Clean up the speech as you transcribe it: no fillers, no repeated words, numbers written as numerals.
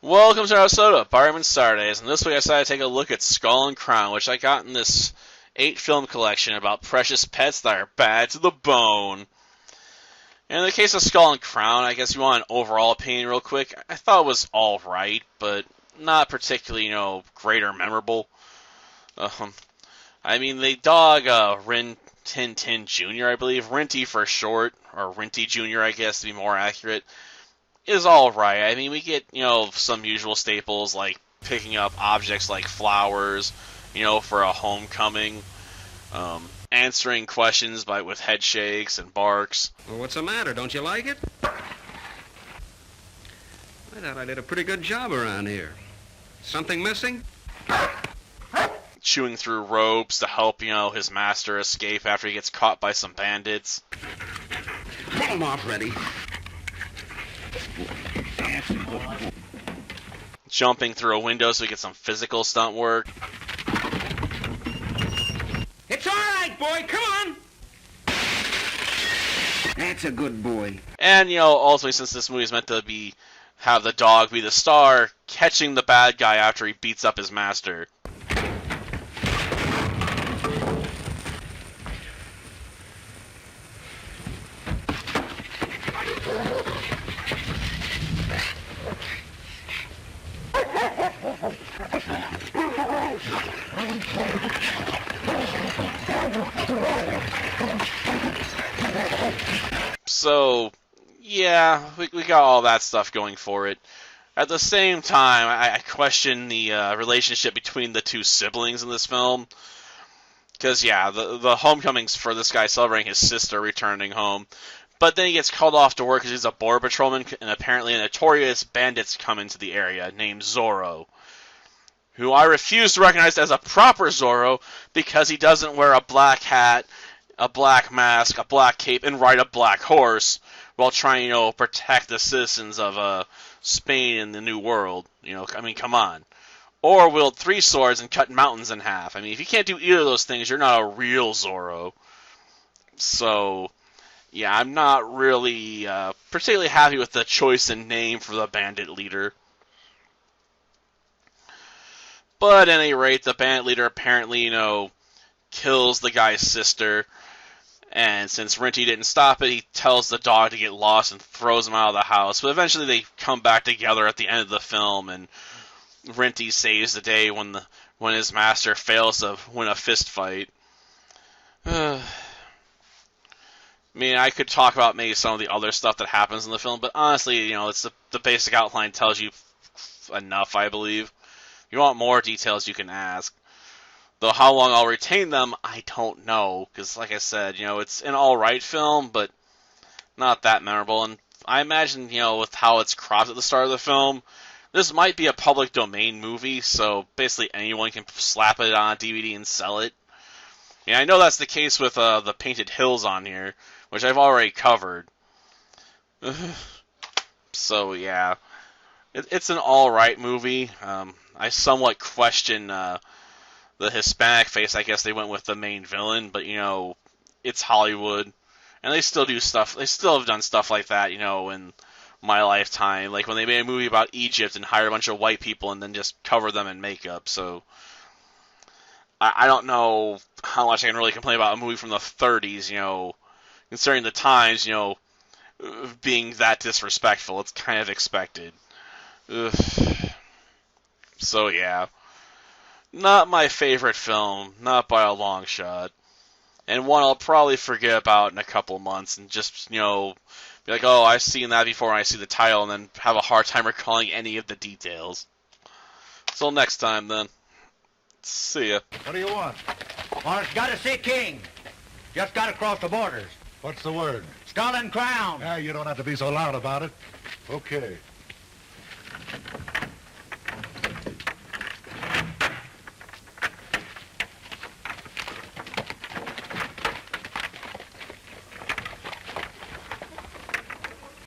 Welcome to our episode of Barman Saturdays, and this week I decided to take a look at Skull and Crown, which I got in this 8-film collection about precious pets that are bad to the bone. And in the case of Skull and Crown, I guess you want an overall opinion real quick. I thought it was alright, but not particularly, great or memorable. The dog, Rin Tin Tin Jr., I believe, Rinty for short, or Rinty Jr., I guess, to be more accurate, is alright. We get, some usual staples like picking up objects like flowers, for a homecoming, answering questions with head shakes and barks. Well, what's the matter? Don't you like it? I thought I did a pretty good job around here. Something missing? Chewing through ropes to help, his master escape after he gets caught by some bandits. Pull him off, Reddy. Jumping through a window so he gets some physical stunt work. It's all right, boy. Come on. That's a good boy. And, ultimately, since this movie is meant to have the dog be the star, catching the bad guy after he beats up his master. So, yeah, we got all that stuff going for it. At the same time, I question the relationship between the two siblings in this film. Because, yeah, the homecoming's for this guy celebrating his sister returning home. But then he gets called off to work because he's a border patrolman, and apparently a notorious bandit's come into the area named Zorro, who I refuse to recognize as a proper Zorro because he doesn't wear a black hat, a black mask, a black cape, and ride a black horse while trying, protect the citizens of Spain and the New World. Come on. Or wield 3 swords and cut mountains in half. If you can't do either of those things, you're not a real Zorro. So, yeah, I'm not really particularly happy with the choice and name for the bandit leader. But at any rate, the bandit leader apparently, kills the guy's sister. And since Rinty didn't stop it, he tells the dog to get lost and throws him out of the house. But eventually they come back together at the end of the film, and Rinty saves the day when his master fails to win a fist fight. I could talk about maybe some of the other stuff that happens in the film, but honestly, it's the basic outline tells you enough, I believe. If you want more details, you can ask. Though how long I'll retain them, I don't know. Because, like I said, it's an alright film, but not that memorable. And I imagine, with how it's cropped at the start of the film, this might be a public domain movie, so basically anyone can slap it on a DVD and sell it. I know that's the case with the Painted Hills on here, which I've already covered. So, yeah. It's an alright movie. I somewhat question the Hispanic face. I guess they went with the main villain, but, it's Hollywood. And they still do stuff. They still have done stuff like that, in my lifetime. Like when they made a movie about Egypt and hired a bunch of white people and then just covered them in makeup. So, I don't know how much I can really complain about a movie from the 30s, considering the times, being that disrespectful. It's kind of expected. Ugh. So, yeah. Not my favorite film, not by a long shot. And one I'll probably forget about in a couple months and just, be like, oh, I've seen that before and I see the title and then have a hard time recalling any of the details. Till next time, then. See ya. What do you want? Well, it's got to see King. Just got to cross the borders. What's the word? Skull and Crown. You don't have to be so loud about it. Okay.